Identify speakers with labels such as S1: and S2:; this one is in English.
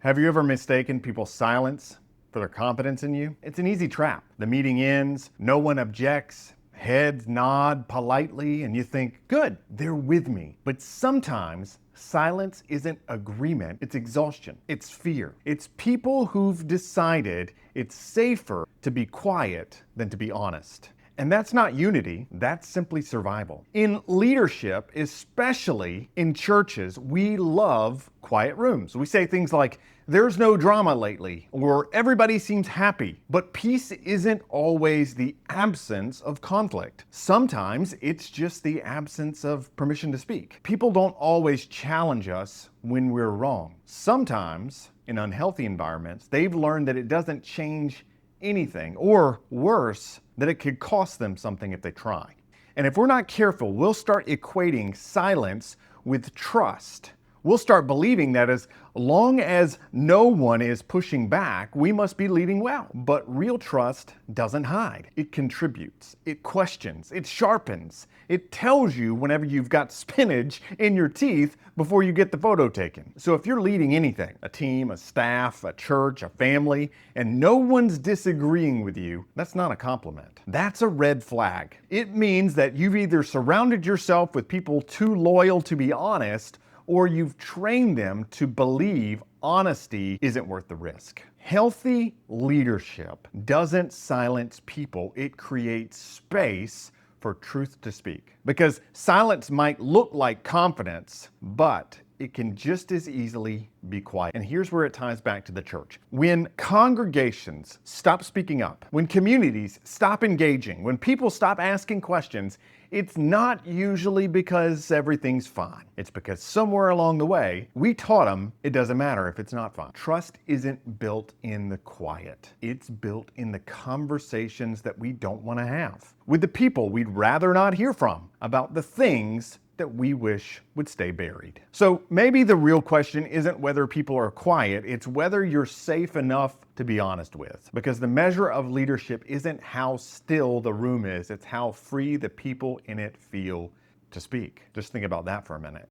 S1: Have you ever mistaken people's silence for their confidence in you? It's an easy trap. The meeting ends, no one objects, heads nod politely, and you think, good, they're with me. But sometimes silence isn't agreement, it's exhaustion, it's fear. It's people who've decided it's safer to be quiet than to be honest. And that's not unity, that's simply survival. In leadership, especially in churches, we love quiet rooms. We say things like, there's no drama lately, or everybody seems happy. But peace isn't always the absence of conflict. Sometimes it's just the absence of permission to speak. People don't always challenge us when we're wrong. Sometimes, in unhealthy environments, they've learned that it doesn't change anything, or worse, that it could cost them something if they try. And if we're not careful, we'll start equating silence with trust. We'll start believing that as long as no one is pushing back, we must be leading well. But real trust doesn't hide. It contributes, it questions, it sharpens. It tells you whenever you've got spinach in your teeth before you get the photo taken. So if you're leading anything, a team, a staff, a church, a family, and no one's disagreeing with you, that's not a compliment. That's a red flag. It means that you've either surrounded yourself with people too loyal to be honest, or you've trained them to believe honesty isn't worth the risk. Healthy leadership doesn't silence people, it creates space for truth to speak. Because silence might look like confidence, but it can just as easily be quiet. And here's where it ties back to the church. When congregations stop speaking up, when communities stop engaging, when people stop asking questions, it's not usually because everything's fine. It's because somewhere along the way, we taught them it doesn't matter if it's not fine. Trust isn't built in the quiet. It's built in the conversations that we don't want to have with the people we'd rather not hear from about the things that we wish would stay buried. So maybe the real question isn't whether people are quiet, it's whether you're safe enough to be honest with. Because the measure of leadership isn't how still the room is, it's how free the people in it feel to speak. Just think about that for a minute.